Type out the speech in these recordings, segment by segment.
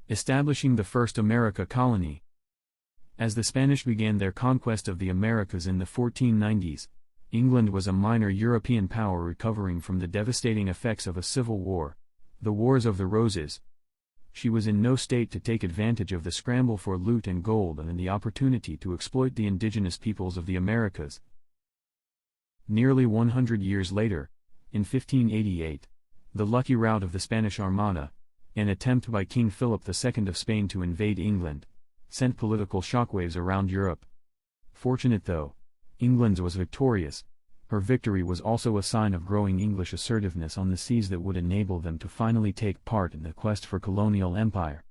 establishing the first America colony. As the Spanish began their conquest of the Americas in the 1490s, England was a minor European power recovering from the devastating effects of a civil war, the Wars of the Roses. She was in no state to take advantage of the scramble for loot and gold and the opportunity to exploit the indigenous peoples of the Americas. Nearly 100 years later, in 1588, the lucky rout of the Spanish Armada, an attempt by King Philip II of Spain to invade England, sent political shockwaves around Europe. Fortunate though England was victorious, her victory was also a sign of growing English assertiveness on the seas that would enable them to finally take part in the quest for colonial empire.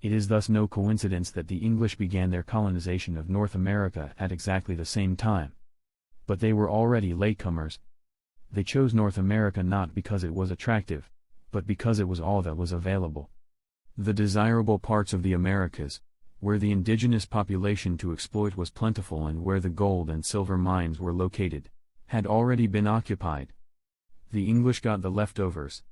It is thus no coincidence that the English began their colonization of North America at exactly the same time. But they were already latecomers. They chose North America not because it was attractive, but because it was all that was available. The desirable parts of the Americas, where the indigenous population to exploit was plentiful and where the gold and silver mines were located, had already been occupied. The English got the leftovers.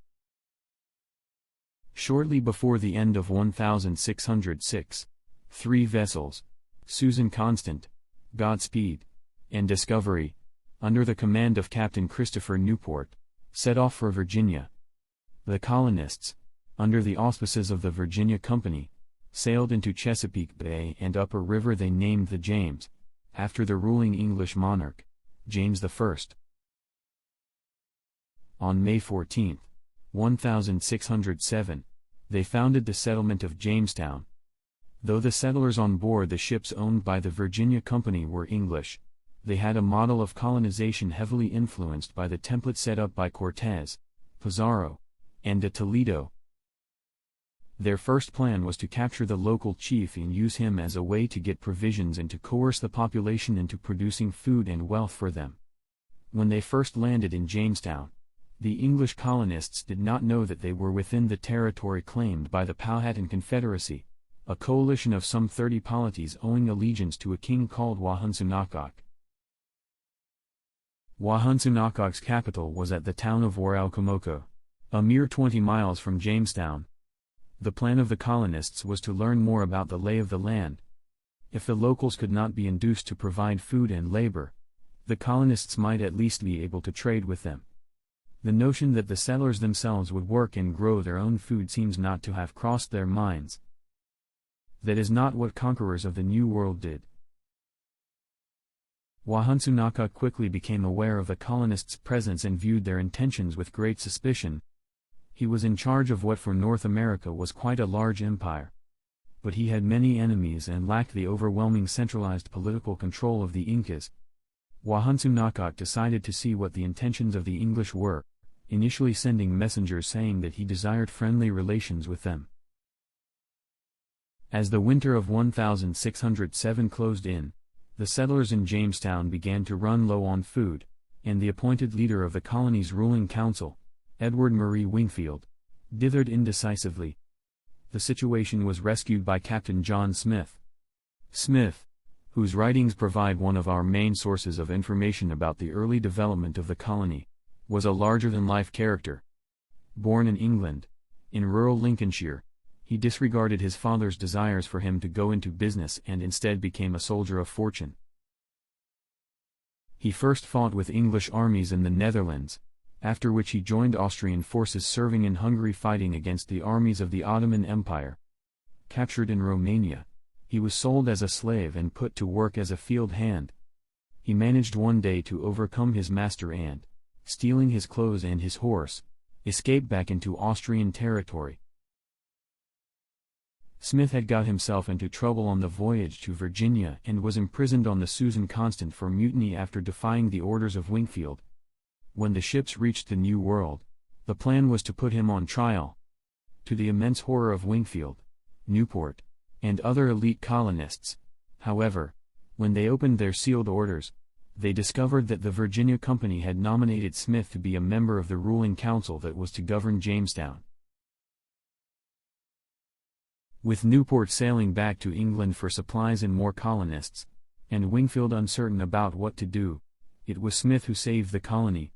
Shortly before the end of 1606, 3 vessels, Susan Constant, Godspeed, and Discovery, under the command of Captain Christopher Newport, set off for Virginia. The colonists, under the auspices of the Virginia Company, sailed into Chesapeake Bay and up a river they named the James, after the ruling English monarch, James I. On May 14, 1607, they founded the settlement of Jamestown. Though the settlers on board the ships owned by the Virginia Company were English, they had a model of colonization heavily influenced by the template set up by Cortés, Pizarro, and de Toledo. Their first plan was to capture the local chief and use him as a way to get provisions and to coerce the population into producing food and wealth for them. When they first landed in Jamestown, the English colonists did not know that they were within the territory claimed by the Powhatan Confederacy, a coalition of some 30 polities owing allegiance to a king called Wahunsunakak. Wahunsunakak's capital was at the town of Waraucomoco, a mere 20 miles from Jamestown. The plan of the colonists was to learn more about the lay of the land. If the locals could not be induced to provide food and labor, the colonists might at least be able to trade with them. The notion that the settlers themselves would work and grow their own food seems not to have crossed their minds. That is not what conquerors of the New World did. Wahunsunakak quickly became aware of the colonists' presence and viewed their intentions with great suspicion. He was in charge of what for North America was quite a large empire. But he had many enemies and lacked the overwhelming centralized political control of the Incas. Wahunsunakak decided to see what the intentions of the English were, initially sending messengers saying that he desired friendly relations with them. As the winter of 1607 closed in, the settlers in Jamestown began to run low on food, and the appointed leader of the colony's ruling council, Edward Murray Wingfield, dithered indecisively. The situation was rescued by Captain John Smith. Smith, whose writings provide one of our main sources of information about the early development of the colony, was a larger-than-life character. Born in England, in rural Lincolnshire, he disregarded his father's desires for him to go into business and instead became a soldier of fortune. He first fought with English armies in the Netherlands, after which he joined Austrian forces serving in Hungary fighting against the armies of the Ottoman Empire. Captured in Romania, he was sold as a slave and put to work as a field hand. He managed one day to overcome his master and, stealing his clothes and his horse, escape back into Austrian territory. Smith had got himself into trouble on the voyage to Virginia and was imprisoned on the Susan Constant for mutiny after defying the orders of Wingfield. When the ships reached the New World, the plan was to put him on trial. To the immense horror of Wingfield, Newport, and other elite colonists, however, when they opened their sealed orders, they discovered that the Virginia Company had nominated Smith to be a member of the ruling council that was to govern Jamestown. With Newport sailing back to England for supplies and more colonists, and Wingfield uncertain about what to do, it was Smith who saved the colony.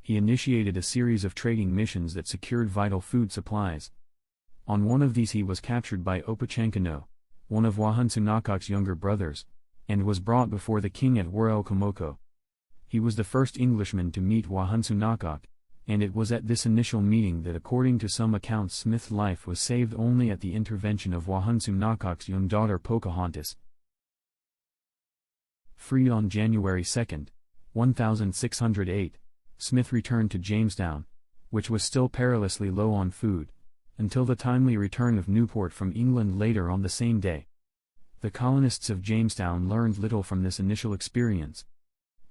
He initiated a series of trading missions that secured vital food supplies. On one of these he was captured by Opachenkino, one of Wahunsunakak's younger brothers, and was brought before the king at Komoko. He was the first Englishman to meet Wahunsunakak, and it was at this initial meeting that according to some accounts Smith's life was saved only at the intervention of Wahunsunakak's young daughter Pocahontas. Freed on January 2, 1608, Smith returned to Jamestown, which was still perilously low on food, until the timely return of Newport from England later on the same day. The colonists of Jamestown learned little from this initial experience.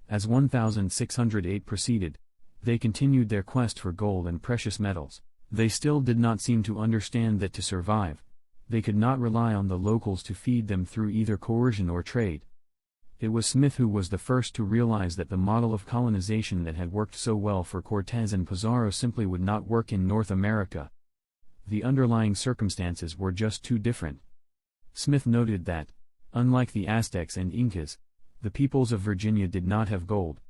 As 1608 proceeded, they continued their quest for gold and precious metals. They still did not seem to understand that to survive, they could not rely on the locals to feed them through either coercion or trade. It was Smith who was the first to realize that the model of colonization that had worked so well for Cortés and Pizarro simply would not work in North America. The underlying circumstances were just too different. Smith noted that, unlike the Aztecs and Incas, the peoples of Virginia did not have gold.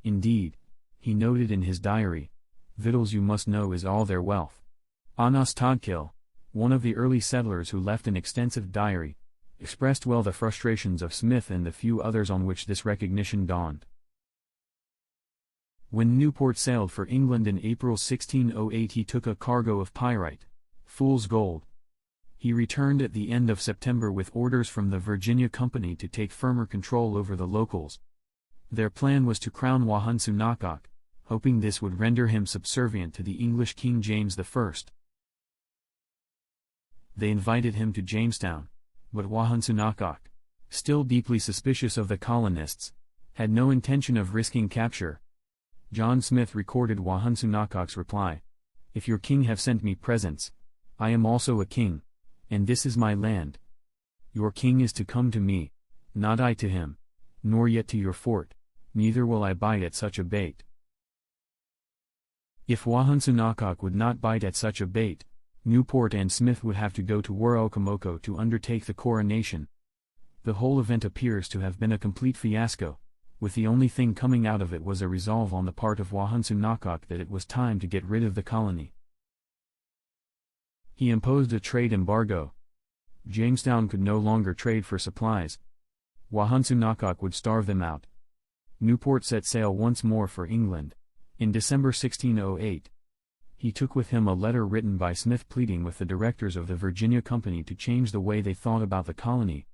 Indeed, he noted in his diary, "Victuals you must know is all their wealth." Anas Todkill, one of the early settlers who left an extensive diary, expressed well the frustrations of Smith and the few others on which this recognition dawned. When Newport sailed for England in April 1608 he took a cargo of pyrite, fool's gold. He returned at the end of September with orders from the Virginia Company to take firmer control over the locals. Their plan was to crown Wahunsunakak, hoping this would render him subservient to the English King James I. They invited him to Jamestown, but Wahunsunakak, still deeply suspicious of the colonists, had no intention of risking capture. John Smith recorded Wahunsunakak's reply, "If your king have sent me presents, I am also a king, and this is my land. Your king is to come to me, not I to him, nor yet to your fort, neither will I bite at such a bait." If Wahunsunakak would not bite at such a bait, Newport and Smith would have to go to Komoko to undertake the coronation. The whole event appears to have been a complete fiasco, with the only thing coming out of it was a resolve on the part of Wahunsunakak that it was time to get rid of the colony. He imposed a trade embargo. Jamestown could no longer trade for supplies. Wahunsunakak would starve them out. Newport set sail once more for England. In December 1608, he took with him a letter written by Smith pleading with the directors of the Virginia Company to change the way they thought about the colony.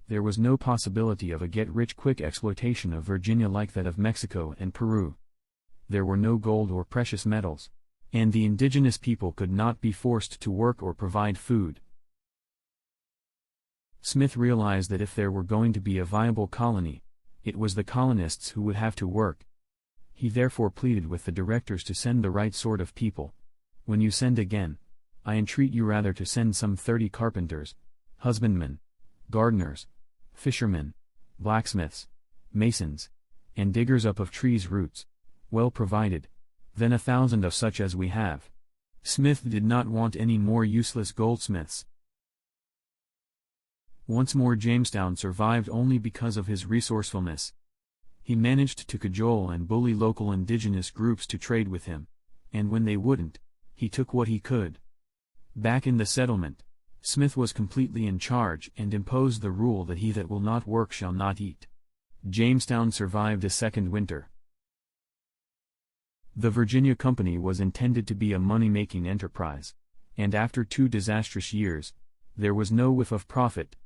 There was no possibility of a get-rich-quick exploitation of Virginia like that of Mexico and Peru. There were no gold or precious metals, and the indigenous people could not be forced to work or provide food. Smith realized that if there were going to be a viable colony, it was the colonists who would have to work. He therefore pleaded with the directors to send the right sort of people. "When you send again, I entreat you rather to send some 30 carpenters, husbandmen, gardeners, fishermen, blacksmiths, masons, and diggers up of trees' roots, well provided, than 1,000 of such as we have." Smith did not want any more useless goldsmiths. Once more Jamestown survived only because of his resourcefulness. He managed to cajole and bully local indigenous groups to trade with him, and when they wouldn't, he took what he could. Back in the settlement, Smith was completely in charge and imposed the rule that he that will not work shall not eat. Jamestown survived a second winter. The Virginia Company was intended to be a money-making enterprise, and after 2 disastrous years, there was no whiff of profit.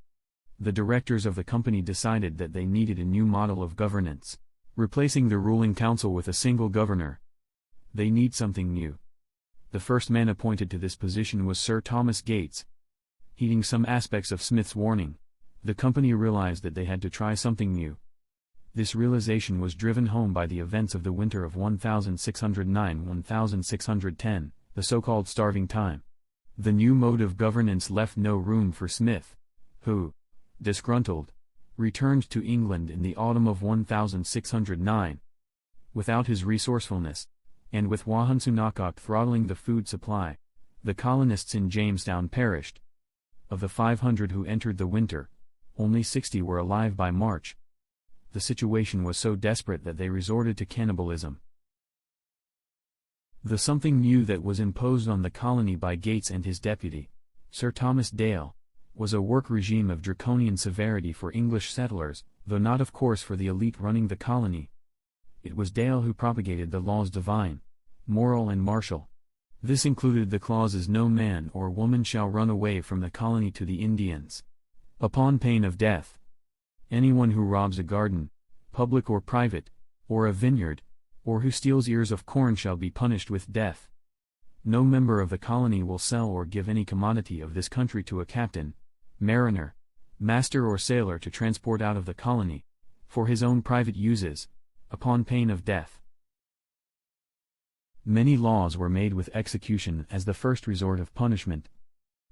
The directors of the company decided that they needed a new model of governance, replacing the ruling council with a single governor. They need something new. The first man appointed to this position was Sir Thomas Gates. Heeding some aspects of Smith's warning, the company realized that they had to try something new. This realization was driven home by the events of the winter of 1609-1610, the so-called starving time. The new mode of governance left no room for Smith, who, disgruntled, returned to England in the autumn of 1609. Without his resourcefulness, and with Wahunsunakak throttling the food supply, the colonists in Jamestown perished. Of the 500 who entered the winter, only 60 were alive by March. The situation was so desperate that they resorted to cannibalism. The something new that was imposed on the colony by Gates and his deputy, Sir Thomas Dale, was a work regime of draconian severity for English settlers, though not of course for the elite running the colony. It was Dale who propagated the laws divine, moral and martial. This included the clauses no man or woman shall run away from the colony to the Indians, upon pain of death. Anyone who robs a garden, public or private, or a vineyard, or who steals ears of corn shall be punished with death. No member of the colony will sell or give any commodity of this country to a captain, mariner, master or sailor to transport out of the colony, for his own private uses, upon pain of death. Many laws were made with execution as the first resort of punishment,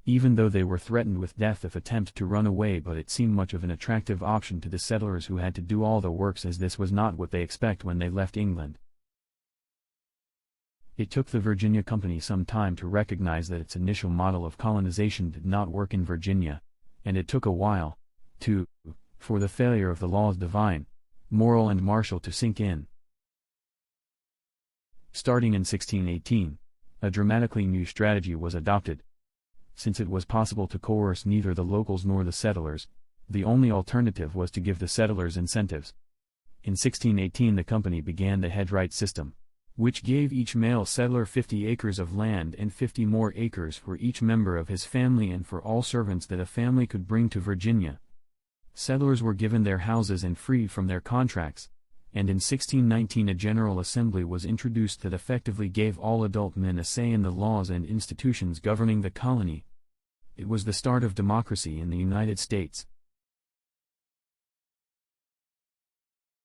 even though they were threatened with death if attempt to run away, but it seemed much of an attractive option to the settlers who had to do all the works, as this was not what they expect when they left England. It took the Virginia Company some time to recognize that its initial model of colonization did not work in Virginia, and it took a while, too, for the failure of the laws divine, moral and martial to sink in. Starting in 1618, a dramatically new strategy was adopted. Since it was possible to coerce neither the locals nor the settlers, the only alternative was to give the settlers incentives. In 1618 the company began the headright system, which gave each male settler 50 acres of land and 50 more acres for each member of his family and for all servants that a family could bring to Virginia. Settlers were given their houses and free from their contracts, and in 1619 a General Assembly was introduced that effectively gave all adult men a say in the laws and institutions governing the colony. It was the start of democracy in the United States.